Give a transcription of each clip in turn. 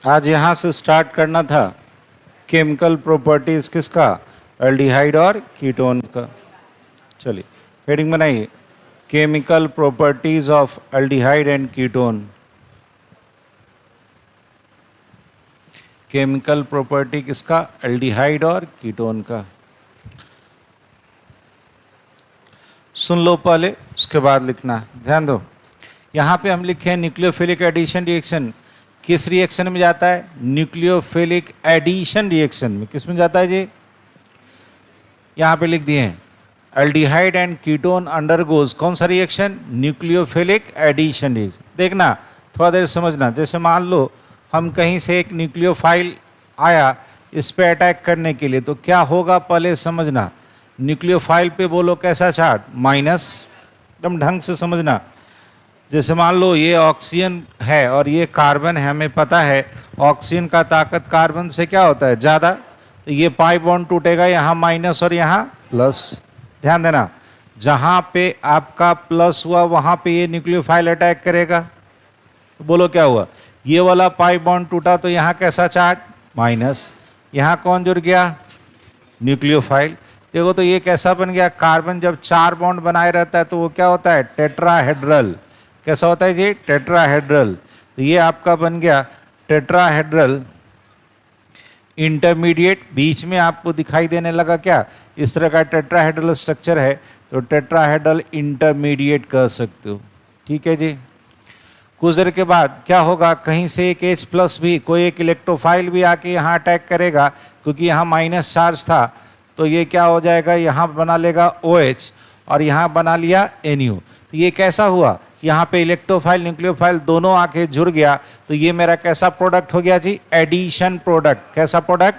आज यहाँ से स्टार्ट करना था केमिकल प्रॉपर्टीज किसका, एल्डिहाइड और कीटोन का। चलिए हेडिंग बनाइए, chemical properties of aldehyde and ketone. Chemical property किसका, एल्डिहाइड और कीटोन का। सुन लो पहले, उसके बाद लिखना, ध्यान दो। यहाँ पे हम लिखे हैं न्यूक्लियोफिलिक एडिशन रिएक्शन, किस रिएक्शन में जाता है, न्यूक्लियोफिलिक एडिशन रिएक्शन में। किस में जाता है जी, यहाँ पे लिख दिए हैं एल्डिहाइड एंड कीटोन अंडरगोज कौन सा रिएक्शन, न्यूक्लियोफिलिक एडिशन रिएक्शन। देखना थोड़ा देर समझना, जैसे मान लो हम कहीं से एक न्यूक्लियोफाइल आया इस पे अटैक करने के लिए, तो क्या होगा पहले समझना। न्यूक्लियोफाइल पे बोलो कैसा चार्ज, माइनस, एकदम ढंग से समझना। जैसे मान लो ये ऑक्सीजन है और ये कार्बन है, हमें पता है ऑक्सीजन का ताकत कार्बन से क्या होता है, ज़्यादा, तो ये पाई बॉन्ड टूटेगा, यहाँ माइनस और यहाँ प्लस। ध्यान देना, जहाँ पे आपका प्लस हुआ वहाँ पे ये न्यूक्लियोफाइल अटैक करेगा, तो बोलो क्या हुआ, ये वाला पाई बॉन्ड टूटा तो यहाँ कैसा चार्ज, माइनस, यहाँ कौन जुड़ गया, न्यूक्लियोफाइल। देखो तो ये कैसा बन गया, कार्बन जब 4 बॉन्ड बनाए रहता है तो वो क्या होता है, टेट्राहेड्रल। कैसा होता है जी, टेट्राहेड्रल। तो ये आपका बन गया टेट्राहेड्रल इंटरमीडिएट, बीच में आपको दिखाई देने लगा क्या, इस तरह का टेट्राहेड्रल स्ट्रक्चर है, तो टेट्राहेड्रल इंटरमीडिएट कह सकते हो। ठीक है जी। कुछ देर के बाद क्या होगा, कहीं से एक H प्लस भी, कोई एक इलेक्ट्रोफाइल भी आके यहाँ अटैक करेगा, क्योंकि यहाँ माइनस चार्ज था, तो ये क्या हो जाएगा, यहाँ बना लेगा OH और यहाँ बना लिया NU। तो ये कैसा हुआ, यहाँ पे इलेक्ट्रोफाइल न्यूक्लियोफाइल दोनों आके जुड़ गया, तो ये मेरा कैसा प्रोडक्ट हो गया जी, एडिशन प्रोडक्ट। कैसा प्रोडक्ट,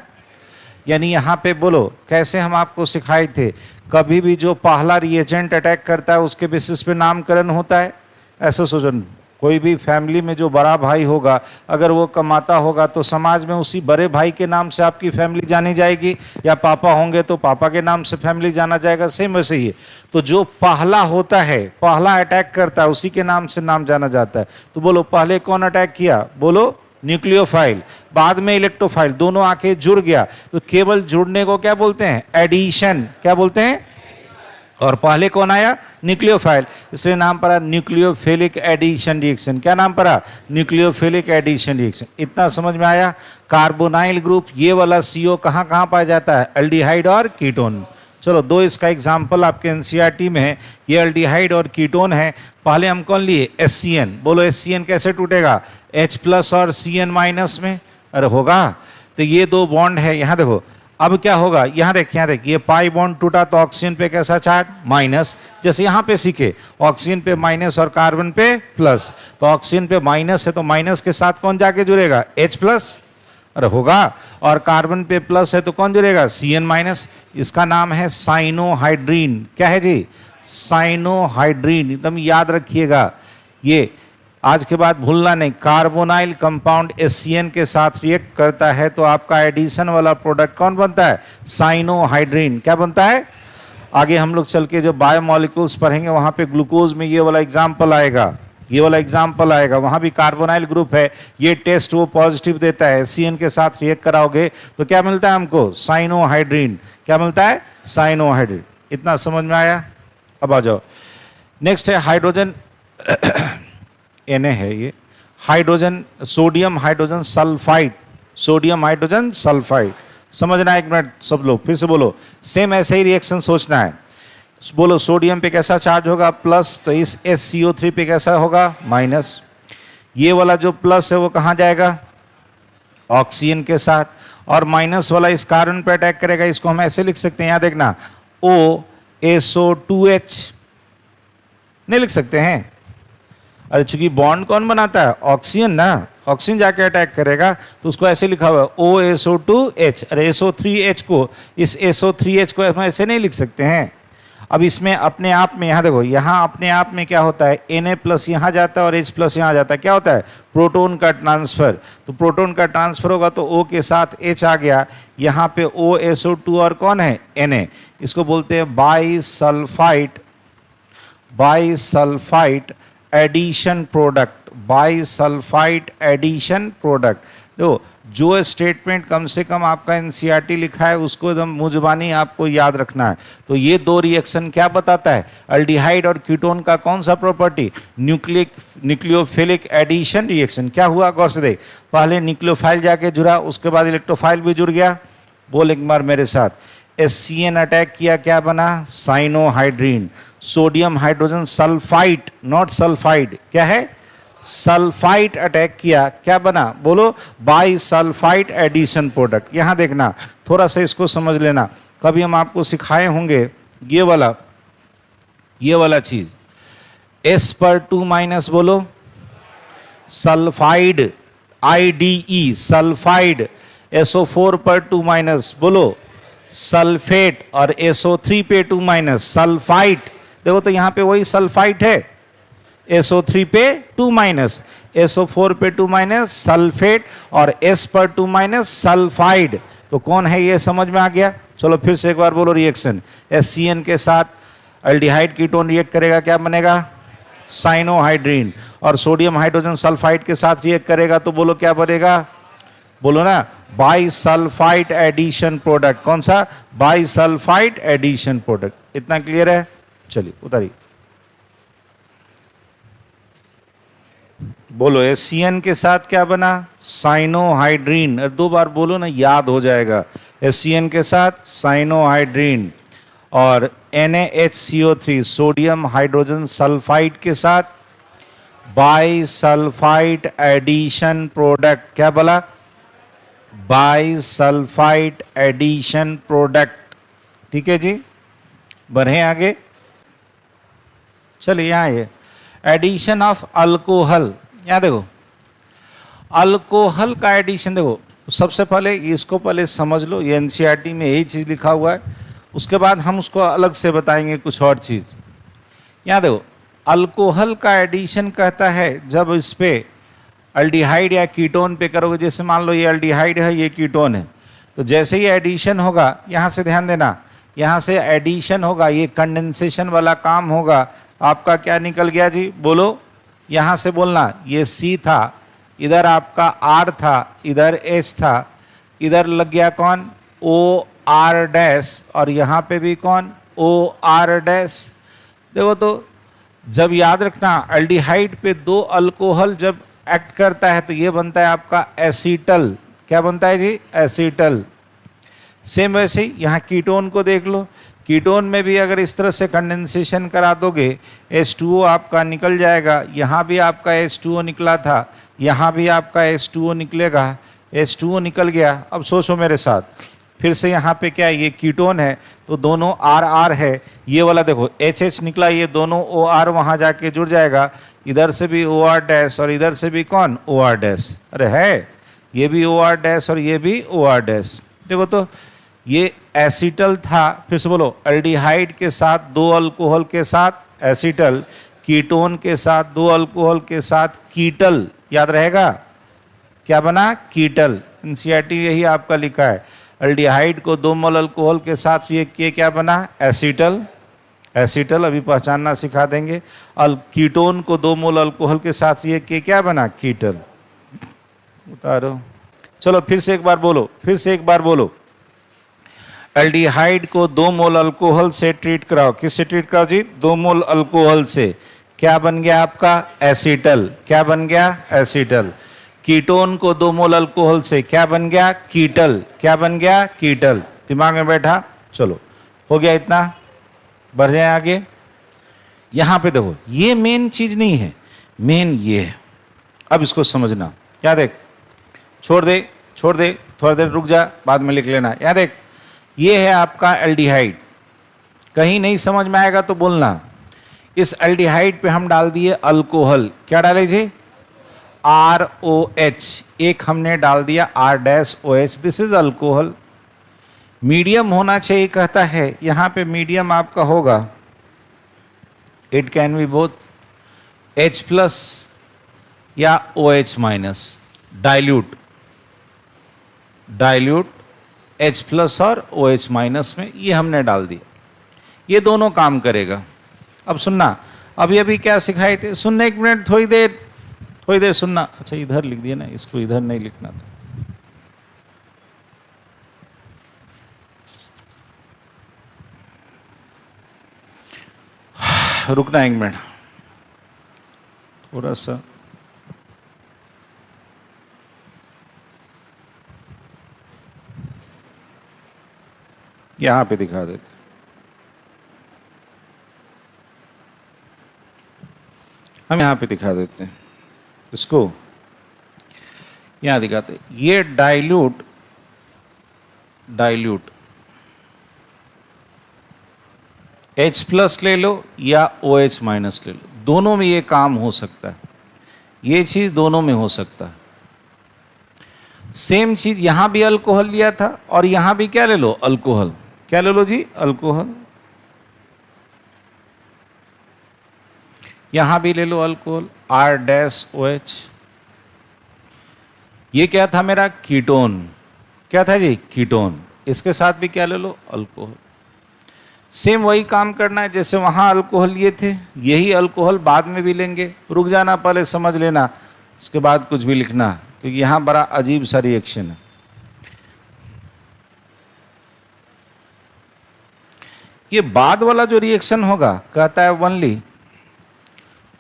यानी यहाँ पे बोलो कैसे हम आपको सिखाए थे, कभी भी जो पहला रिएजेंट अटैक करता है उसके बेसिस पे नामकरण होता है। ऐसा सोचो, कोई भी फैमिली में जो बड़ा भाई होगा अगर वो कमाता होगा तो समाज में उसी बड़े भाई के नाम से आपकी फैमिली जानी जाएगी, या पापा होंगे तो पापा के नाम से फैमिली जाना जाएगा, सेम वैसे ही है। तो जो पहला होता है, पहला अटैक करता है, उसी के नाम से नाम जाना जाता है। तो बोलो पहले कौन अटैक किया, बोलो न्यूक्लियोफाइल, बाद में इलेक्ट्रोफाइल, दोनों आके जुड़ गया, तो केवल जुड़ने को क्या बोलते हैं, एडिशन। क्या बोलते हैं, और पहले कौन आया, न्यूक्लियोफाइल, इसलिए नाम पड़ा न्यूक्लियोफिलिक एडिशन रिएक्शन। क्या नाम पड़ा, न्यूक्लियोफिलिक एडिशन रिएक्शन। इतना समझ में आया। कार्बोनाइल ग्रुप, ये वाला CO कहाँ कहाँ पाया जाता है, एल्डिहाइड और कीटोन। चलो दो इसका एग्जाम्पल आपके NCERT में है, ये एल्डिहाइड और कीटोन है। पहले हम कौन लिए, HCN। बोलो HCN कैसे टूटेगा, H प्लस और CN माइनस में, अरे होगा। तो ये दो बॉन्ड है, यहाँ देखो अब क्या होगा, यहाँ देख, यहाँ देख, ये पाई बॉन्ड टूटा तो ऑक्सीजन पे कैसा चार्ज, माइनस। जैसे यहाँ पे सीखे ऑक्सीजन पे माइनस और कार्बन पे प्लस, तो ऑक्सीजन पे माइनस है तो माइनस के साथ कौन जाके जुड़ेगा, H प्लस, अरे होगा। और कार्बन पे प्लस है तो कौन जुड़ेगा, CN माइनस। इसका नाम है साइनोहाइड्रीन। क्या है जी, साइनोहाइड्रीन, एकदम याद रखिएगा। ये आज के बाद भूलना नहीं, कार्बोनाइल कंपाउंड HCN के साथ रिएक्ट करता है तो आपका एडिशन वाला प्रोडक्ट कौन बनता है, साइनोहाइड्रीन। क्या बनता है, आगे हम लोग चल के जब बायोमोलिक्यूल्स पढ़ेंगे वहाँ पे ग्लूकोज में ये वाला एग्जाम्पल आएगा, ये वाला एग्जाम्पल आएगा, वहाँ भी कार्बोनाइल ग्रुप है। ये टेस्ट वो पॉजिटिव देता है, HCN के साथ रिएक्ट कराओगे तो क्या मिलता है हमको, साइनोहाइड्रीन। क्या मिलता है, साइनोहाइड्रीन। इतना समझ में आया। अब आ जाओ, नेक्स्ट है हाइड्रोजन Na है ये, hydrogen, sodium hydrogen sulphide, sodium hydrogen sulphide. समझना, एक मिनट सब लोग फिर से बोलो, सेम ऐसे ही रिएक्शन सोचना है। बोलो सोडियम पे कैसा चार्ज होगा, प्लस, तो इस SCO3 पे कैसा होगा, माइनस। ये वाला जो प्लस है वो कहाँ जाएगा, ऑक्सीजन के साथ, और माइनस वाला इस कार्बन पे अटैक करेगा। इसको हम ऐसे लिख सकते हैं, यहाँ देखना, OSO2H नहीं लिख सकते हैं, अरे चूंकि बॉन्ड कौन बनाता है, ऑक्सीजन ना, ऑक्सीजन जाके अटैक करेगा, तो उसको ऐसे लिखा हुआ है OSO2H। अरे SO3H को, इस SO3H को हम ऐसे नहीं लिख सकते हैं। अब इसमें अपने आप में, यहाँ देखो, यहाँ अपने आप में क्या होता है, Na प्लस यहाँ जाता है और H प्लस यहाँ जाता है, क्या होता है, प्रोटोन का ट्रांसफर। तो प्रोटोन का ट्रांसफर होगा तो O के साथ H आ गया, यहाँ पे OSO2 और कौन है, Na। इसको बोलते हैं bisulphide, bisulphide addition product, bisulphide addition product. देखो जो स्टेटमेंट कम से कम आपका एनसीईआरटी लिखा है उसको एकदम मुंह जुबानी आपको याद रखना है। तो ये दो रिएक्शन क्या बताता है, अल्डिहाइड और कीटोन का कौन सा प्रॉपर्टी, न्यूक्लियोफिलिक एडिशन रिएक्शन। क्या हुआ गौर से देख, पहले न्यूक्लियोफाइल जाके जुड़ा, उसके बाद इलेक्ट्रोफाइल भी जुड़ गया। बोल एक बार मेरे साथ, एससीएन अटैक किया, क्या बना, cyanohydrin. Sodium hydrogen sulphide, not sulphide, क्या है, सल्फाइड अटैक किया, क्या बना, बोलो, बाइसल्फाइड एडिशन प्रोडक्ट। यहां देखना, थोड़ा सा इसको समझ लेना, कभी हम आपको सिखाए होंगे ये वाला चीज, एस पर 2 माइनस बोलो, सल्फाइड, IDE सल्फाइड, SO4 पर 2 माइनस बोलो सल्फेट, और SO3 पे 2 माइनस सल्फाइट। देखो तो यहां पे वही सल्फाइट है, SO3 पे 2 माइनस, SO4 पे 2 माइनस सल्फेट, और S पर 2 माइनस सल्फाइड। तो कौन है ये समझ में आ गया। चलो फिर से एक बार बोलो, रिएक्शन SCN के साथ अल्डिहाइड कीटोन रिएक्ट करेगा, क्या बनेगा, साइनोहाइड्रीन, और सोडियम हाइड्रोजन सल्फाइड के साथ रिएक्ट करेगा तो बोलो क्या बनेगा, बोलो ना, बाइसल्फाइड एडिशन प्रोडक्ट। कौन सा, बाइसल्फाइड एडिशन प्रोडक्ट। इतना क्लियर है। चलिए उतारिए, बोलो SCN के साथ क्या बना, साइनोहाइड्रीन। 2 बार बोलो ना, याद हो जाएगा। SCN के साथ साइनोहाइड्रीन, और NaHCO3 सोडियम हाइड्रोजन सल्फाइड के साथ बाइसल्फाइड एडिशन प्रोडक्ट। क्या बोला, बाइसल्फाइड एडिशन प्रोडक्ट। ठीक है जी, बढ़े आगे। चलिए यहाँ ये एडिशन ऑफ अल्कोहल, यहाँ देखो अल्कोहल का एडिशन। देखो सबसे पहले इसको पहले समझ लो, ये एनसीईआरटी में यही चीज लिखा हुआ है, उसके बाद हम उसको अलग से बताएंगे कुछ और चीज। यहाँ देखो अल्कोहल का एडिशन कहता है जब इस पे अल्डिहाइड या कीटोन पे करोगे, जैसे मान लो ये अल्डिहाइड है, ये कीटोन है, तो जैसे ही एडिशन होगा, यहाँ से ध्यान देना, यहाँ से एडिशन होगा, ये कंडेंसेशन वाला काम होगा। आपका क्या निकल गया जी, बोलो, यहाँ से बोलना, ये C था, इधर आपका R था, इधर H था, इधर लग गया कौन, OR डैश, और यहाँ पे भी कौन, OR डैश। देखो तो जब याद रखना, अल्डिहाइड पे 2 अल्कोहल जब एक्ट करता है तो ये बनता है आपका एसीटल। क्या बनता है जी, एसीटल। सेम वैसे ही यहाँ कीटोन को देख लो, कीटोन में भी अगर इस तरह से कंडेंसेशन करा दोगे, H2O आपका निकल जाएगा। यहाँ भी आपका H2O निकला था, यहाँ भी आपका H2O निकलेगा, H2O निकल गया। अब सोचो मेरे साथ, फिर से यहाँ पे क्या है, ये कीटोन है तो दोनों RR है, ये वाला देखो HH निकला, ये दोनों OR वहाँ जाके जुड़ जाएगा, इधर से भी OR डैश और इधर से भी कौन, OR डैश। अरे है, ये भी OR डैश और ये भी OR डैश। देखो तो ये एसीटल था, फिर से बोलो, अल्डिहाइड के साथ 2 अल्कोहल के साथ एसीटल, कीटोन के साथ 2 अल्कोहल के साथ कीटल। याद रहेगा, क्या बना, कीटल। एनसीईआरटी यही आपका लिखा है, अल्डिहाइड को 2 मोल अल्कोहल के साथ रिएक्ट किए, क्या बना, एसीटल। एसीटल अभी पहचानना सिखा देंगे। कीटोन को 2 मोल अल्कोहल के साथ रिएक्ट किए, क्या बना, कीटल। उतारो, चलो फिर से एक बार बोलो, फिर से एक बार बोलो, एल्डिहाइड को 2 मोल अल्कोहल से ट्रीट कराओ। किससे ट्रीट कराओ जी, 2 मोल अल्कोहल से। क्या बन गया आपका, एसीटल। क्या बन गया, एसीटल। कीटोन को 2 मोल अल्कोहल से क्या बन गया, कीटल। क्या बन गया, कीटल। दिमाग में बैठा, चलो हो गया इतना, बढ़ जाए आगे। यहां पे देखो, ये मेन चीज नहीं है, मेन ये है। अब इसको समझना, क्या देख, छोड़ दे थोड़ा देर रुक जा, बाद में लिख लेना। यहाँ देख, ये है आपका एल्डिहाइड, कहीं नहीं समझ में आएगा तो बोलना। इस एल्डिहाइड पे हम डाल दिए अल्कोहल, क्या डाले जी, ROH, एक हमने डाल दिया R-OH, this is alcohol. Medium होना चाहिए कहता है, यहां पे मीडियम आपका होगा, it can be both H+ या OH-, डाइल्यूट H+ और OH- में ये हमने डाल दिया, ये दोनों काम करेगा। अब सुनना, अभी क्या सिखाए थे, सुनने एक मिनट थोड़ी देर, थोड़ी देर सुनना। अच्छा इधर लिख दिया ना, इसको इधर नहीं लिखना था। रुकना एक मिनट, थोड़ा सा यहां पे दिखा देते, हम यहां पे दिखा देते हैं इसको, यहां दिखाते। ये डाइल्यूट H प्लस ले लो या OH माइनस ले लो, दोनों में ये काम हो सकता है, ये चीज दोनों में हो सकता है। सेम चीज यहां भी अल्कोहल लिया था और यहां भी क्या ले लो, अल्कोहल। क्या ले लो जी, अल्कोहल। यहां भी ले लो अल्कोहल, R-OH। ये क्या था मेरा, कीटोन। क्या था जी, कीटोन। इसके साथ भी क्या ले लो, अल्कोहल। सेम वही काम करना है जैसे वहां अल्कोहल लिए थे, यही अल्कोहल बाद में भी लेंगे। रुक जाना, पहले समझ लेना, उसके बाद कुछ भी लिखना, क्योंकि यहां बड़ा अजीब सा रिएक्शन है। ये बाद वाला जो रिएक्शन होगा, कहता है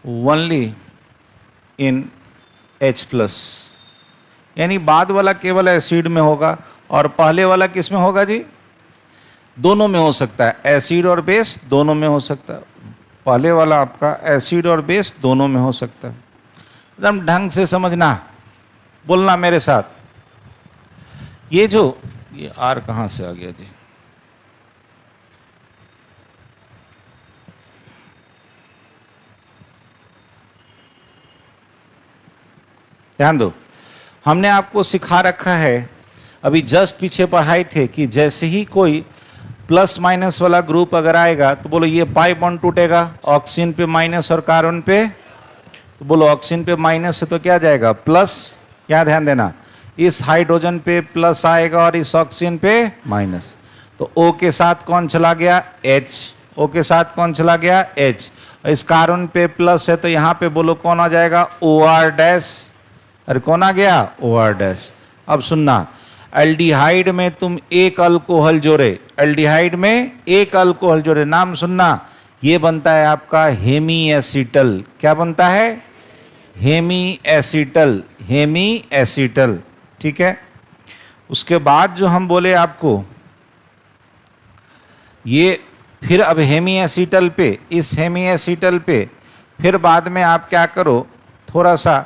ओनली इन H प्लस, यानी बाद वाला केवल एसिड में होगा और पहले वाला किस में होगा जी, दोनों में हो सकता है, एसिड और बेस दोनों में हो सकता है। पहले वाला आपका एसिड और बेस दोनों में हो सकता है। एकदम ढंग से समझना, बोलना मेरे साथ। ये R कहां से आ गया जी, ध्यान दो। हमने आपको सिखा रखा है, अभी जस्ट पीछे पढ़ाई थे कि जैसे ही कोई प्लस माइनस वाला ग्रुप अगर आएगा तो बोलो ये पाई बॉन्ड टूटेगा, ऑक्सीजन पे माइनस और कार्बन पे, तो बोलो ऑक्सीजन पे माइनस है तो क्या जाएगा, प्लस। क्या ध्यान देना, इस हाइड्रोजन पे प्लस आएगा और इस ऑक्सीजन पे माइनस। तो O के साथ कौन चला गया, H। O के साथ कौन चला गया, H। इस कार्बन पे प्लस है तो यहाँ पे बोलो कौन आ जाएगा, OR-। अरे कौन आ गया, OR-। अब सुनना, एल्डिहाइड में तुम एक अल्कोहल जोड़े, एल्डिहाइड में एक अल्कोहल जोड़े, नाम सुनना, ये बनता है आपका हेमी एसीटल। क्या बनता है, हेमी एसीटल। ठीक है। उसके बाद जो हम बोले आपको, ये फिर अब हेमी एसीटल पे, इस हेमी एसीटल पे फिर बाद में आप क्या करो, थोड़ा सा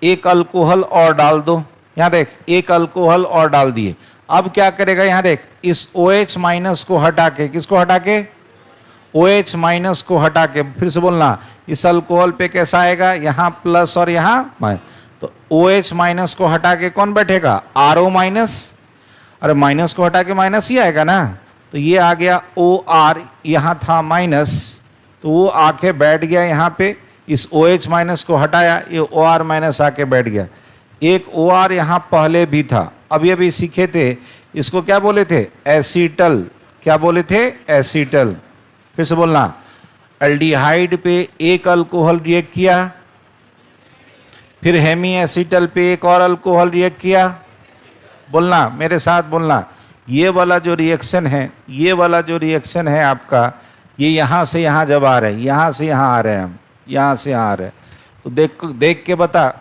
एक अल्कोहल और डाल दो। यहां देख, एक अल्कोहल और डाल दिए। अब क्या करेगा, यहां देख, इस OH माइनस को हटा के, किसको हटा के, OH माइनस को हटा के, फिर से बोलना, इस अल्कोहल पे कैसा आएगा, यहां प्लस और यहां माइनस, तो OH माइनस को हटा के कौन बैठेगा, RO माइनस। अरे माइनस को हटा के माइनस ही आएगा ना, तो ये आ गया OR, यहां था माइनस तो वो आके बैठ गया यहां पे, इस OH माइनस को हटाया, ये OR माइनस आके बैठ गया। एक OR यहां पहले भी था, अभी अभी सीखे थे, इसको क्या बोले थे, एसीटल। क्या बोले थे, एसीटल। फिर से बोलना, एल्डिहाइड पे एक अल्कोहल रिएक्ट किया, फिर हेमी एसीटल पे एक और अल्कोहल रिएक्ट किया। बोलना मेरे साथ, बोलना, ये वाला जो रिएक्शन है, ये वाला जो रिएक्शन है आपका, ये यहां से यहां जब आ रहे हैं, यहां से यहां आ रहे हैं हम, यहां से यहां आ रहे हैं, तो देख के बता,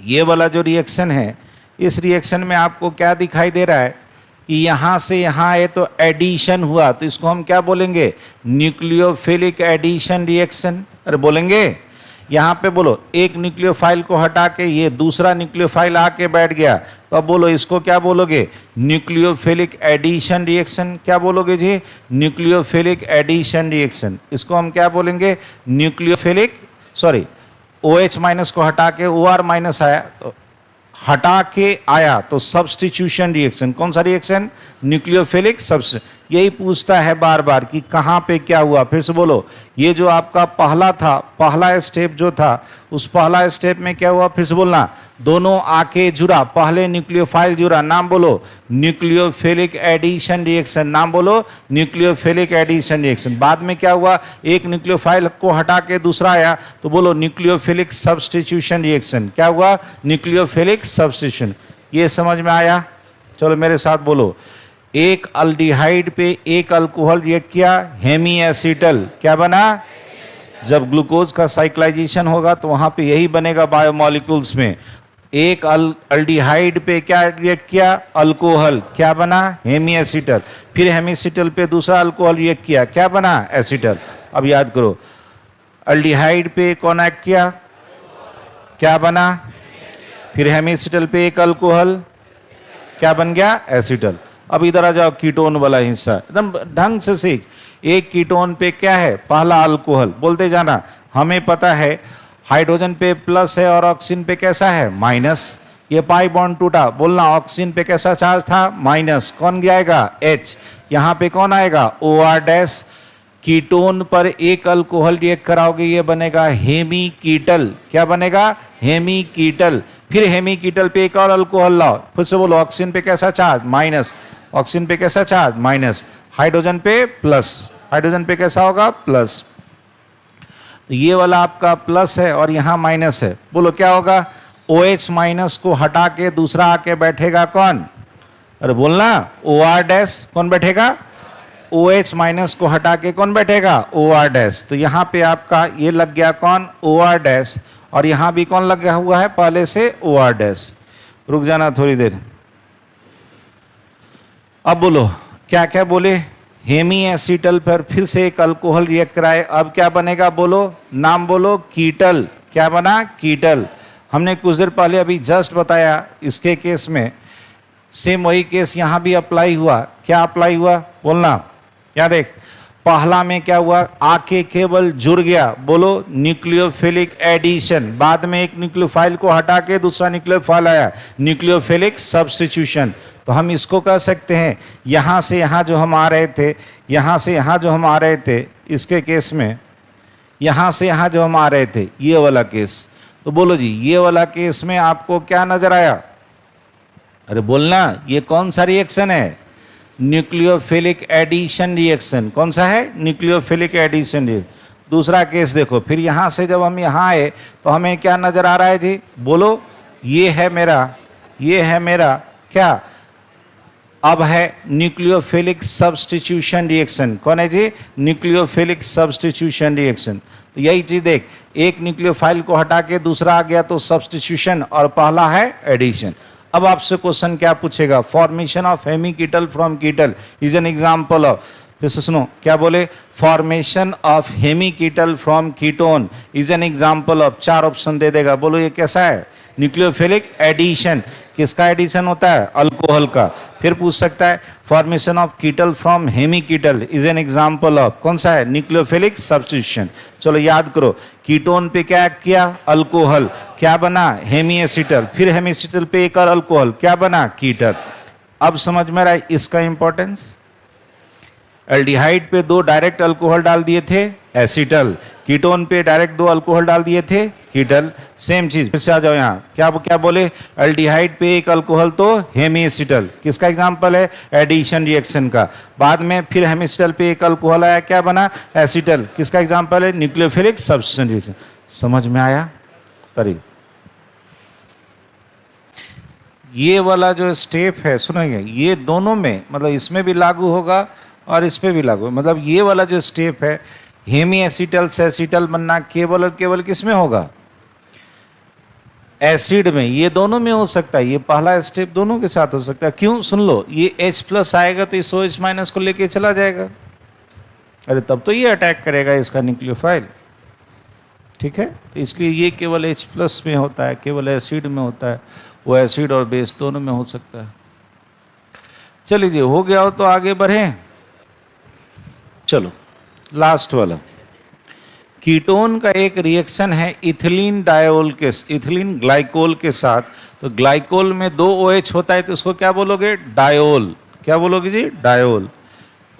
ये वाला जो रिएक्शन है, इस रिएक्शन में आपको क्या दिखाई दे रहा है कि यहाँ से यहाँ आए तो एडिशन हुआ, तो इसको हम क्या बोलेंगे, न्यूक्लियोफिलिक एडिशन रिएक्शन। अरे बोलेंगे, यहाँ पे बोलो, एक न्यूक्लियोफाइल को हटा के ये दूसरा न्यूक्लियोफाइल आके बैठ गया, तो अब बोलो इसको क्या बोलोगे, न्यूक्लियोफिलिक एडिशन रिएक्शन। क्या बोलोगे जी, न्यूक्लियोफिलिक एडिशन रिएक्शन। इसको हम क्या बोलेंगे, न्यूक्लियोफिलिक, सॉरी, OH माइनस को हटा के OR माइनस आया, तो हटा के आया तो सब्स्टिट्यूशन रिएक्शन। कौन सा रिएक्शन, न्यूक्लियोफिलिक यही पूछता है बार बार कि कहाँ पे क्या हुआ। फिर से बोलो, ये जो आपका पहला था, पहला स्टेप जो था, उस पहला स्टेप में क्या हुआ, फिर से बोलना, दोनों आके जुड़ा, पहले न्यूक्लियोफाइल जुड़ा, नाम बोलो न्यूक्लियोफिलिक एडिशन रिएक्शन, नाम बोलो न्यूक्लियोफिलिक एडिशन रिएक्शन। बाद में क्या हुआ, एक न्यूक्लियोफाइल को हटा के दूसरा आया, तो बोलो न्यूक्लियोफिलिक सब्स्टिट्यूशन रिएक्शन। क्या हुआ, न्यूक्लियोफिलिक सब्स्टिट्यूशन। ये समझ में आया? चलो मेरे साथ बोलो, एक अल्डिहाइड पे एक अल्कोहल रिएक्ट किया, हेमी एसिटल, क्या बना? जब ग्लूकोज का साइक्लाइजेशन होगा तो वहां पे यही बनेगा बायोमोलिक्यूल्स में। एक अल्डिहाइड पे क्या रिएक्ट किया, अल्कोहल, क्या बना? Hemiacetal. फिर हेमी एसिटल पे दूसरा अल्कोहल रिएक्ट किया, क्या बना? एसिटल। अब याद करो, अल्डिहाइड पे कौन एक्ट किया, क्या बना? फिर हेमी एसिटल पे एक अल्कोहल, क्या बन गया? एसिटल। अब इधर आ जाओ, कीटोन वाला हिस्सा एकदम ढंग से सीख। एक कीटोन पे क्या है, पहला अल्कोहल, बोलते जाना। हमें पता है हाइड्रोजन पे प्लस है और ऑक्सीजन पे कैसा है, माइनस। ये पाई बॉन्ड टूटा, बोलना ऑक्सीजन पे कैसा चार्ज था, माइनस। कौन जाएगा, H। यहाँ पे कौन आएगा, OR-। कीटोन पर एक अल्कोहल रिएक्ट कराओगे, ये बनेगा हेमी कीटल। क्या बनेगा, हेमी कीटल। फिर हेमी कीटल पे एक और अल्कोहल लाओ, फिर से बोलो ऑक्सीजन पे कैसा चार्ज, माइनस। ऑक्सीजन पे कैसा चार्ज, माइनस। हाइड्रोजन पे प्लस, हाइड्रोजन पे कैसा होगा, प्लस। तो ये वाला आपका प्लस है और यहाँ माइनस है, बोलो क्या होगा, OH माइनस को हटा के दूसरा आके बैठेगा कौन, अरे बोलना OR-। कौन बैठेगा, OH माइनस को हटा के कौन बैठेगा, OR-। तो यहाँ पे आपका ये लग गया कौन, OR-। और यहाँ भी कौन लगा हुआ है पहले से, OR-। रुक जाना थोड़ी देर। अब बोलो क्या क्या बोले, हेमी एसिटल पर फिर से एक अल्कोहल रिएक्ट कराए, अब क्या बनेगा, बोलो नाम बोलो, कीटल। क्या बना, कीटल। हमने कुछ देर पहले अभी जस्ट बताया, इसके केस में सेम वही केस यहाँ भी अप्लाई हुआ। क्या अप्लाई हुआ, बोलना। क्या देख, पहला में क्या हुआ, आके केवल जुड़ गया, बोलो न्यूक्लियोफिलिक एडिशन। बाद में एक न्यूक्लियोफाइल को हटा के दूसरा न्यूक्लियोफाइल आया, न्यूक्लियोफिलिक सब्स्टिट्यूशन। तो हम इसको कह सकते हैं, यहाँ से यहाँ जो हम आ रहे थे, यहाँ से यहाँ जो हम आ रहे थे, इसके केस में यहाँ से यहाँ जो हम आ रहे थे, ये वाला केस। तो बोलो जी, ये वाला केस में आपको क्या नजर आया, अरे बोलना, ये कौन सा रिएक्शन है, न्यूक्लियोफिलिक एडिशन रिएक्शन। कौन सा है, न्यूक्लियोफिलिक एडिशन रिएक्शन। दूसरा केस देखो, फिर यहाँ से जब हम यहाँ आए तो हमें क्या नजर आ रहा है जी, बोलो ये है मेरा, ये है मेरा क्या, अब है न्यूक्लियोफिलिक सब्स्टिट्यूशन रिएक्शन। कौन है जी, न्यूक्लियोफिलिक सब्स्टिट्यूशन रिएक्शन। तो यही चीज देख, एक न्यूक्लियोफाइल को हटा के दूसरा आ गया तो सब्स्टिट्यूशन, और पहला है एडिशन। अब आपसे क्वेश्चन क्या पूछेगा, formation of hemi ketal from ketal is an example of, फिर से सुनो क्या बोले, formation of hemi ketal from ketone is an example of. 4 option दे देगा, बोलो ये कैसा है, न्यूक्लियोफिलिक एडिशन। किसका एडिशन होता है, अल्कोहल का। फिर पूछ सकता है formation of ketal from hemiketal is an example of, कौन सा है, न्यूक्लियोफिलिक सब्स्टिट्यूशन। चलो याद करो, कीटोन पे क्या किया, अल्कोहल, क्या बना, हेमी एसिटल। फिर हेमी एसिटल पे एक और अल्कोहल, क्या बना, कीटल। अब समझ में रहा इसका इंपॉर्टेंस। एल्डिहाइड पे 2 डायरेक्ट अल्कोहल डाल दिए थे, एसिटल। कीटोन पे डायरेक्ट 2 अल्कोहल डाल दिए थे, कीटल। सेम चीज, फिर से आ जाओ यहाँ, क्या क्या बोले, एल्डिहाइड पे एक अल्कोहल तो हेमी एसिटल, किसका एग्जांपल है, एडिशन रिएक्शन का। बाद में फिर हेमी एसिटल पे एक अल्कोहल आया, क्या बना, एसिटल, किसका एग्जांपल है, न्यूक्लियोफिलिक सब्स्टिट्यूशन रिएक्शन। समझ में आया करीब। ये वाला जो स्टेप है सुनेंगे, ये दोनों में मतलब इसमें भी लागू होगा और इस पे भी लागू, मतलब ये वाला जो स्टेप है, हेमी एसिटल से एसिटल बनना केवल और केवल किस में होगा, एसिड में। ये दोनों में हो सकता है, ये पहला स्टेप दोनों के साथ हो सकता है। क्यों, सुन लो, ये H+ आएगा तो इस OH- माइनस को लेके चला जाएगा, अरे तब तो ये अटैक करेगा इसका न्यूक्लियोफाइल, ठीक है। तो इसलिए ये केवल H+ में होता है, केवल एसिड में होता है, वो एसिड और बेस दोनों में हो सकता है। चलिए जी, हो गया हो तो आगे बढ़े। चलो लास्ट वाला, कीटोन का एक रिएक्शन है इथिलीन डायोल के, इथिलीन ग्लाइकोल के साथ। तो ग्लाइकोल में 2 OH होता है, तो उसको क्या बोलोगे, डायोल। क्या बोलोगे जी, डायोल।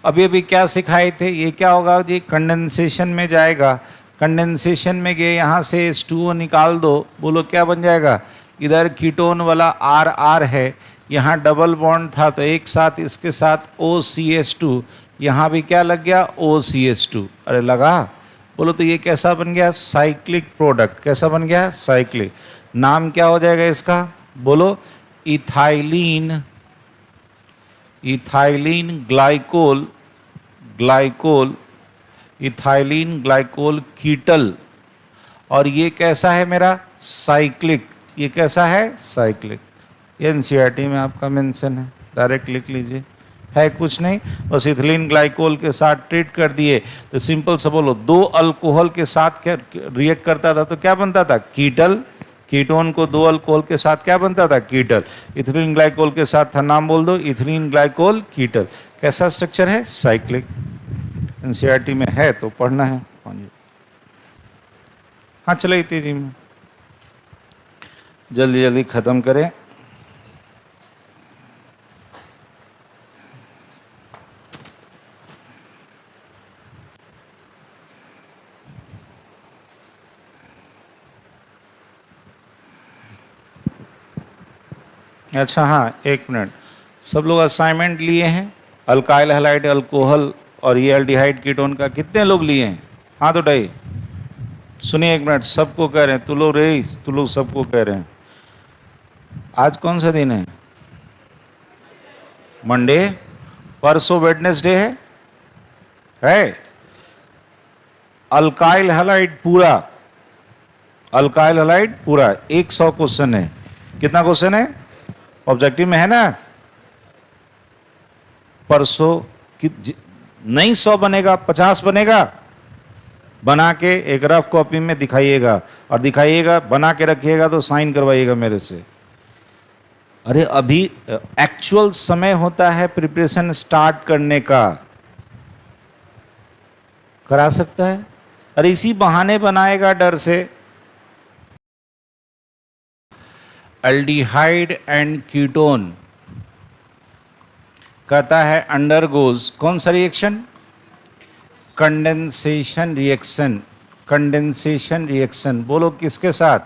अभी अभी क्या सिखाए थे, ये क्या होगा जी, कंडेंसेशन में जाएगा, कंडेंसेशन में गए यहाँ से H2O निकाल दो, बोलो क्या बन जाएगा, इधर कीटोन वाला आर आर है, यहाँ डबल बॉन्ड था तो एक साथ इसके साथ OCH2, यहाँ भी क्या लग गया OCH2, अरे लगा, बोलो तो ये कैसा बन गया, साइक्लिक प्रोडक्ट, कैसा बन गया, साइक्लिक। नाम क्या हो जाएगा इसका, बोलो ethylene, ethylene glycol, glycol, ethylene glycol ketal. और ये कैसा है मेरा, साइक्लिक, ये कैसा है, साइक्लिक। ये एनसीईआरटी में आपका मेंशन है, डायरेक्ट लिख लीजिए, है कुछ नहीं, बस इथिलीन ग्लाइकोल के साथ ट्रीट कर दिए तो सिंपल से बोलो, दो अल्कोहल के साथ क्या रिएक्ट करता था तो क्या बनता था, कीटल। कीटोन को दो अल्कोहल के साथ क्या बनता था, कीटल। इथिलीन ग्लाइकोल के साथ था, नाम बोल दो, इथिलीन ग्लाइकोल कीटल। कैसा स्ट्रक्चर है, साइक्लिक। एनसीईआरटी में है तो पढ़ना है। हाँ चले तेजी में, जल्दी जल्दी खत्म करें। अच्छा हाँ, एक मिनट, सब लोग असाइनमेंट लिए हैं, अल्काइल हैलाइड अल्कोहल और ये एल्डिहाइड कीटोन का कितने लोग लिए हैं, हाँ तो डाई। सुनिए एक मिनट, सबको कह रहे हैं, तू लोग रे, तू लोग सबको कह रहे हैं, आज कौन सा दिन है, मंडे, परसों वेडनेसडे है। अल्काइल हैलाइड पूरा, अल्काइल हैलाइड पूरा 100 क्वेश्चन है। कितना क्वेश्चन है, ऑब्जेक्टिव में है ना। परसों नहीं 100 बनेगा, 50 बनेगा, बना के एक रफ कॉपी में दिखाइएगा, और दिखाइएगा बना के रखिएगा तो साइन करवाइएगा मेरे से। अरे अभी एक्चुअल समय होता है प्रिपरेशन स्टार्ट करने का, करा सकता है, अरे इसी बहाने बनाएगा डर से। एल्डिहाइड एंड कीटोन कहता है अंडरगोज कौन सा reaction, condensation reaction. Condensation reaction बोलो किसके साथ,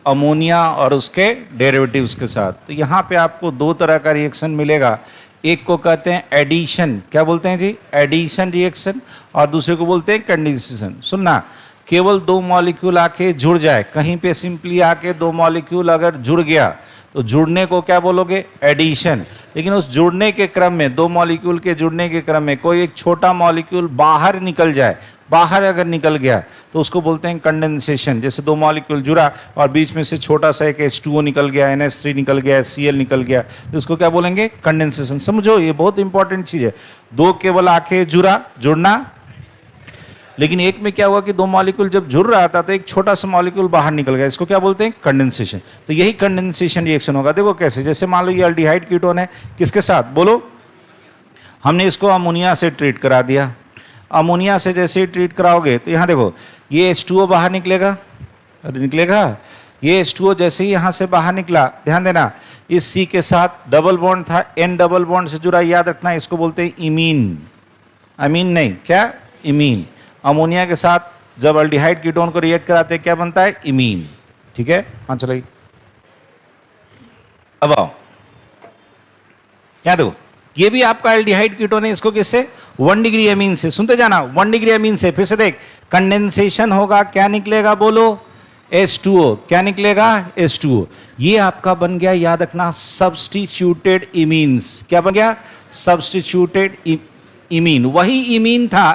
अमोनिया और उसके डेरिवेटिव्स के साथ। तो यहाँ पे आपको दो तरह का रिएक्शन मिलेगा, एक को कहते हैं एडिशन, क्या बोलते हैं जी, एडिशन रिएक्शन, और दूसरे को बोलते हैं कंडेंसेशन। सुनना, केवल दो मॉलिक्यूल आके जुड़ जाए, कहीं पे सिंपली आके दो मॉलिक्यूल अगर जुड़ गया तो जुड़ने को क्या बोलोगे, एडिशन। लेकिन उस जुड़ने के क्रम में, दो मॉलिक्यूल के जुड़ने के क्रम में कोई एक छोटा मॉलिक्यूल बाहर निकल जाए, बाहर अगर निकल गया तो उसको बोलते हैं कंडेंसेशन। जैसे दो मॉलिक्यूल जुड़ा और बीच में से छोटा सा एक H2O निकल गया, NH3 निकल गया, Cl निकल गया, तो उसको क्या बोलेंगे, कंडेंसेशन। समझो ये बहुत इंपॉर्टेंट चीज है, दो केवल आके जुड़ना, लेकिन एक में क्या हुआ कि दो मॉलिक्यूल जब जुड़ रहा था तो एक छोटा सा मॉलिक्यूल बाहर निकल गया, इसको क्या बोलते हैं, कंडेंसेशन। तो यही कंडेंसेशन रिएक्शन होगा। देखो कैसे, जैसे मान लो ये एल्डिहाइड कीटोन है, किसके साथ, बोलो, हमने इसको अमोनिया से ट्रीट करा दिया। अमोनिया से जैसे ही ट्रीट कराओगे तो यहाँ देखो ये H2O बाहर निकलेगा, निकलेगा, ये H2O जैसे ही यहाँ से बाहर निकला, ध्यान देना, इस C के साथ डबल बॉन्ड था, N डबल बॉन्ड से जुड़ा, याद रखना इसको बोलते हैं इमीन। अमीन नहीं, क्या, इमीन। अमोनिया के साथ जब एल्डिहाइड कीटोन को रिएक्ट कराते हैं क्या बनता है, इमीन। ठीक है, हाँ चलिए अब आओ, क्या देखो, ये भी आपका एल्डिहाइड कीटोन है, इसको किससे, 1 डिग्री अमीन से। सुनते जाना, 1 डिग्री अमीन से। फिर से देख, कंडेंसेशन होगा, क्या निकलेगा, बोलो, H2O। क्या निकलेगा, H2O। ये आपका बन गया, याद रखना, सब्स्टिट्यूटेड इमीन्स। क्या बन गया, सब्स्टिट्यूटेड इमीन। वही इमीन था,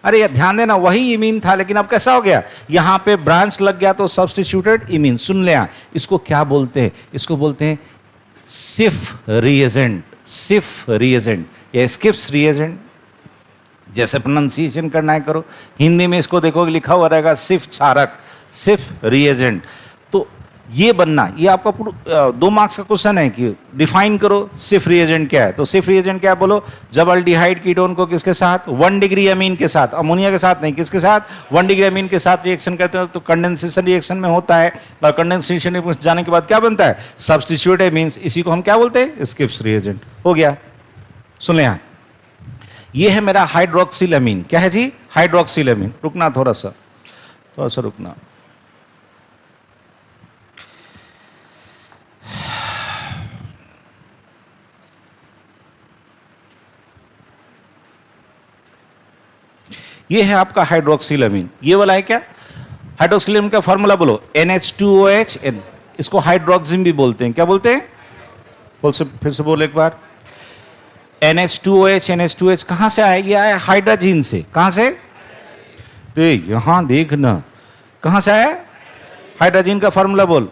अरे ध्यान देना, वही इमीन था, लेकिन अब कैसा हो गया, यहां पे ब्रांच लग गया तो सब्स्टिट्यूटेड इमीन। सुन ले, इसको क्या बोलते हैं, इसको बोलते हैं सिफ रिएजेंट, सिफ रिएजेंट या स्किप्स रिएजेंट, जैसे प्रोनाउंसिएशन करना है करो। हिंदी में इसको देखोगे लिखा हुआ रहेगा सिफ क्षारक, सिफ रिएजेंट। तो ये बनना, ये आपका 2 मार्क्स का क्वेश्चन है कि डिफाइन करो सिफ रिएजेंट क्या है। तो सिफ रिएजेंट क्या है, बोलो, जब एल्डिहाइड कीटोन को किसके साथ, 1 डिग्री अमीन के साथ, अमोनिया के साथ नहीं, किसके साथ, 1 डिग्री अमीन के साथ रिएक्शन करते हैं तो कंडेंसेशन रिएक्शन में होता है, और कंडेंसेशन में जाने के बाद क्या बनता है, सब्स्टिट्यूटेड मीन्स, इसी को हम क्या बोलते हैं, स्किप्स रिएजेंट। हो गया, सुन ले, यहाँ ये है मेरा हाइड्रोक्सिलेमीन। क्या है जी? हाइड्रोक्सिलेमीन। रुकना थोड़ा सा रुकना। ये है आपका हाइड्रोक्सिलेमीन। ये वाला है क्या? हाइड्रोक्सिलेमीन का फॉर्मूला बोलो, NH2OH N। इसको हाइड्रोक्सिम भी बोलते हैं। क्या बोलते हैं? फिर से बोलो एक बार। NH2OH कहां से आया? ये आया हाइड्रोजन से। कहां से? यहां देखना, कहां से आया? हाइड्रोजन का फॉर्मूला बोल,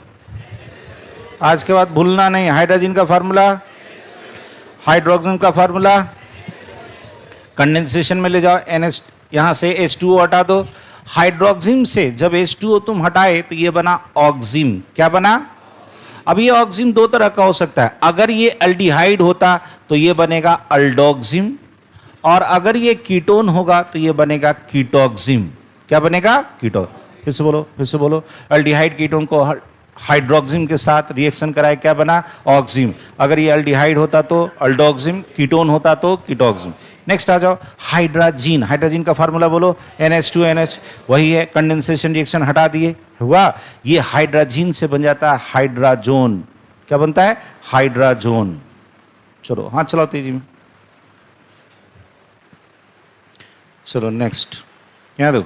आज के बाद भूलना नहीं। हाइड्रोजन का फॉर्मूला, हाइड्रोजन का फॉर्मूला, कंडेंसेशन में ले जाओ। NH, यहां से H2O हटा दो। हाइड्रोक्सिम से जब H2O तुम हटाए तो ये बना ऑक्सिम। क्या बना? अब ये ऑक्सिम दो तरह का हो सकता है। अगर ये अल्डिहाइड होता तो ये बनेगा अल्डोक्सिम, और अगर ये कीटोन होगा तो ये बनेगा कीटोक्सिम। क्या बनेगा? कीटो। फिर से बोलो। अल्डिहाइड कीटोन को हाइड्रोक्सिम के साथ रिएक्शन कराए, क्या बना? ऑक्सिम। अगर ये अल्डिहाइड होता तो अल्डोक्सिम, कीटोन होता तो कीटोक्सिम। नेक्स्ट आ जाओ, हाइड्रोजन। हाइड्रोजन का फार्मूला बोलो, NH2NH। वही है, कंडेंसेशन रिएक्शन हटा दिए, हुआ। ये हाइड्रोजन से बन जाता है हाइड्राजोन। क्या बनता है? हाइड्राजोन। चलो हाथ चलाओ तेजी में। चलो नेक्स्ट, क्या दो?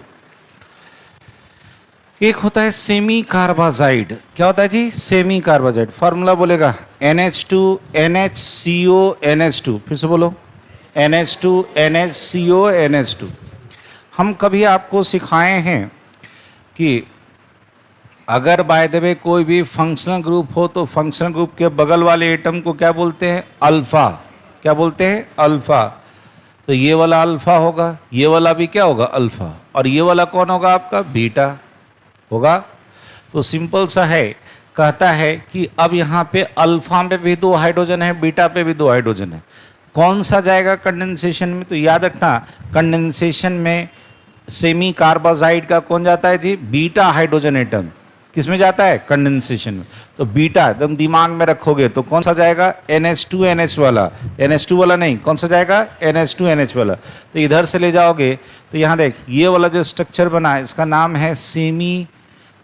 एक होता है सेमी कार्बाजाइड। क्या होता है जी? Semi carbazide. फॉर्मूला बोलेगा NH2NHCONH2। फिर से बोलो, NH2NHCONH2। हम कभी आपको सिखाए हैं कि अगर बाय द वे कोई भी फंक्शनल ग्रुप हो तो फंक्शनल ग्रुप के बगल वाले एटम को क्या बोलते हैं? अल्फा। क्या बोलते हैं? अल्फा। तो ये वाला अल्फा होगा, ये वाला भी क्या होगा? अल्फा। और ये वाला कौन होगा आपका? बीटा होगा। तो सिंपल सा है, कहता है कि अब यहाँ पे अल्फा में भी दो हाइड्रोजन है, बीटा पे भी दो हाइड्रोजन है। कौन सा जाएगा कंडेंसेशन में? तो याद रखना, कंडेंसेशन में सेमी कार्बाजाइड का कौन जाता है जी? Beta hydrogen atom. किस में जाता है? कंडेंसेशन में। तो बीटा एकदम दिमाग में रखोगे तो कौन सा जाएगा? NH2NH वाला। NH2 वाला नहीं, कौन सा जाएगा? NH2NH वाला। तो इधर से ले जाओगे तो यहाँ देख, ये वाला जो स्ट्रक्चर बना है इसका नाम है सेमी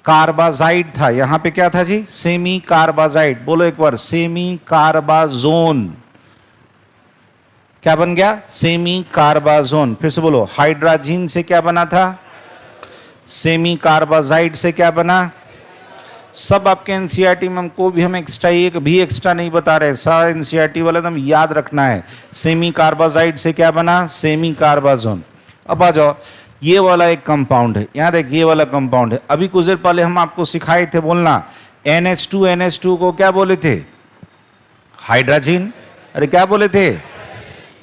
कार्बाजाइड था। यहाँ पे क्या था जी? Semi carbazide. बोलो एक बार, सेमी कार्बाजोन। क्या बन गया? सेमी कार्बाजोन। फिर से बोलो, हाइड्रोजन से क्या बना था? सेमी कार्बाजाइड से क्या बना? सब आपके एनसीईआरटी में हमको भी हम एक्स्ट्रा एक भी एक्स्ट्रा नहीं बता रहे, सारा एनसीईआरटी वाला एकदम याद रखना है। सेमी कार्बाजाइड से क्या बना? सेमी कार्बाजोन। अब आ जाओ, ये वाला एक कंपाउंड है, यहाँ देख ये वाला कंपाउंड है। अभी कुछ देर पहले हम आपको सिखाए थे बोलना, NH2NH2 को क्या बोले थे? हाइड्रोजन। अरे क्या बोले थे?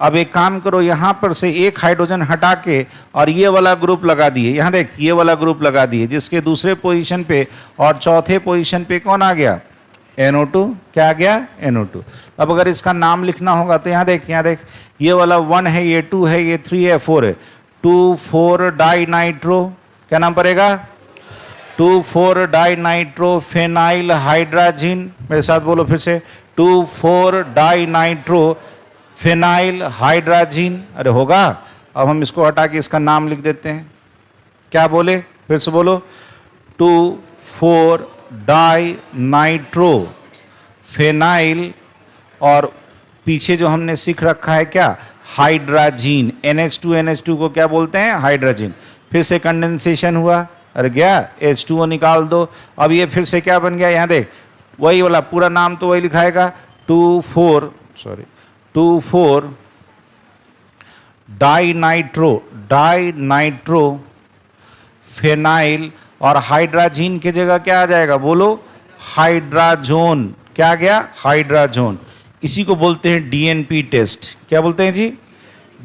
अब एक काम करो, यहां पर से एक हाइड्रोजन हटा के और ये वाला ग्रुप लगा दिए। यहां देख, ये वाला ग्रुप लगा दिए, जिसके दूसरे पोजीशन पे और चौथे पोजीशन पे कौन आ गया? NO2। क्या आ गया? NO2। अब अगर इसका नाम लिखना होगा तो यहाँ देख, ये वाला 1 है, ये 2 है, ये 3 है, 4 है। 2,4 डाई नाइट्रो। क्या नाम पड़ेगा? 2,4 डाई नाइट्रो फेनाइल हाइड्रोजन। मेरे साथ बोलो फिर से, 2,4 डाई नाइट्रो फेनाइल हाइड्रोजन। अरे होगा। अब हम इसको हटा के इसका नाम लिख देते हैं। क्या बोले? फिर से बोलो, 2,4 डाई नाइट्रो फेनाइल, और पीछे जो हमने सीख रखा है क्या? हाइड्रोजन। NH2NH2 को क्या बोलते हैं? हाइड्रोजन। फिर से कंडेंसेशन हुआ, अरे गया, H2O निकाल दो। अब ये फिर से क्या बन गया? यहाँ देख, वही वाला पूरा नाम तो वही लिखाएगा, 2,4 डाई नाइट्रो फेनाइल, और हाइड्रोजन की जगह क्या आ जाएगा? बोलो, हाइड्राजोन। क्या आ गया? हाइड्राजोन। इसी को बोलते हैं DNP टेस्ट। क्या बोलते हैं जी?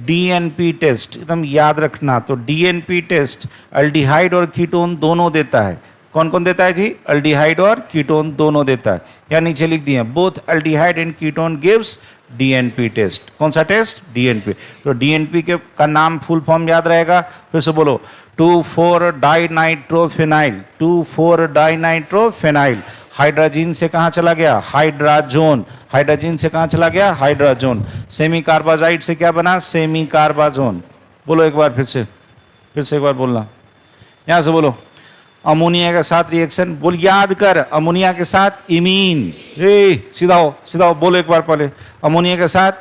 DNP test. एकदम याद रखना। तो DNP टेस्ट अल्डिहाइड और कीटोन दोनों देता है। कौन कौन देता है जी? अल्डिहाइड और कीटोन दोनों देता है। या नीचे लिख दिए, both aldehyde and ketone gives DNP test. कौन सा टेस्ट? DNP। तो DNP के का नाम फुल फॉर्म याद रहेगा। फिर से बोलो, 2,4 dinitrophenyl, 2,4 dinitrophenyl, hydrazine से कहाँ चला गया, हाइड्राजोन, हाइड्राजीन से कहाँ चला गया, हाइड्राजोन। सेमी कार्बाजाइड से क्या बना, सेमी कार्बाजोन। बोलो एक बार फिर से एक बार बोलना, यहां से बोलो। अमोनिया के साथ रिएक्शन, बोल याद कर, अमोनिया के साथ इमीन, सीधा हो, बोलो एक बार पहले, अमोनिया के साथ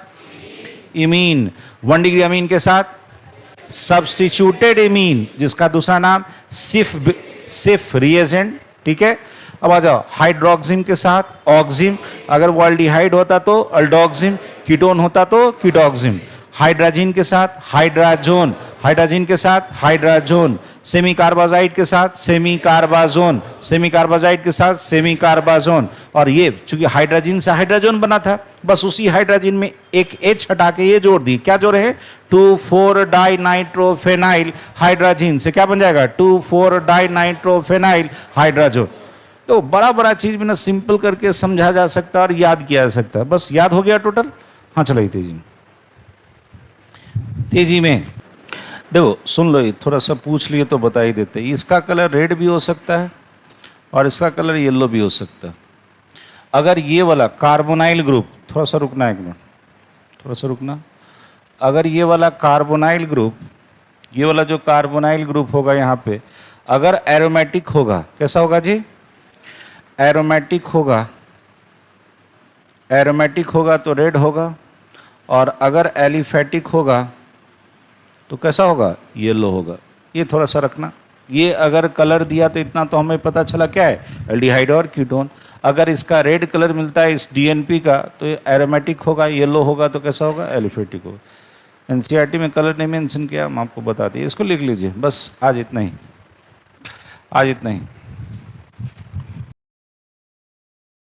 इमीन। 1 डिग्री अमीन के साथ सब्स्टिट्यूटेड इमीन, जिसका दूसरा नाम सिफ रिएजेंट, ठीक है। अब आ जाओ, हाइड्रोक्सिम के साथ ऑक्सिम, अगर वो अल्डिहाइड होता तो अल्डोक्सिम, कीटोन होता तो कीटोक्सिम। हाइड्राजीन के साथ हाइड्राजोन, हाइड्राजीन के साथ हाइड्राजोन। सेमी कार्बाजाइड के साथ सेमी कार्बाजोन, सेमी कार्बाजाइड के साथ सेमी कार्बाजोन। और ये चूंकि हाइड्राजीन से हाइड्राजोन बना था, बस उसी हाइड्राजीन में एक H हटा के ये जोड़ दी, क्या जोड़ है, 2,4 डाइनाइट्रोफेनाइल हाइड्राजीन से क्या बन जाएगा, 2,4 डाइनाइट्रोफेनाइल हाइड्राजोन। तो बड़ा बड़ा चीज भी ना सिंपल करके समझा जा सकता है और याद किया जा सकता है। बस याद हो गया टोटल। हाँ चलो तेजी में देखो, सुन लो, थोड़ा सा पूछ लिए तो बता ही देते। इसका कलर रेड भी हो सकता है और इसका कलर येलो भी हो सकता है। अगर ये वाला कार्बोनाइल ग्रुप, थोड़ा सा रुकना एक मिनट, थोड़ा सा रुकना। अगर ये वाला कार्बोनाइल ग्रुप, ये वाला जो कार्बोनाइल ग्रुप होगा यहाँ पे, अगर एरोमेटिक होगा, कैसा होगा जी, एरोमेटिक होगा, एरोमेटिक होगा तो रेड होगा, और अगर एलिफेटिक होगा तो कैसा होगा, येलो होगा। ये थोड़ा सा रखना। ये अगर कलर दिया तो इतना तो हमें पता चला क्या है, एल्डिहाइड और कीटोन। अगर इसका रेड कलर मिलता है इस डीएनपी का तो ये एरोमेटिक होगा, येलो होगा तो कैसा होगा, एलिफेटिक होगा। एनसीईआरटी में कलर नहीं मेंशन किया, हम आपको बता दिए, इसको लिख लीजिए बस। आज इतना ही।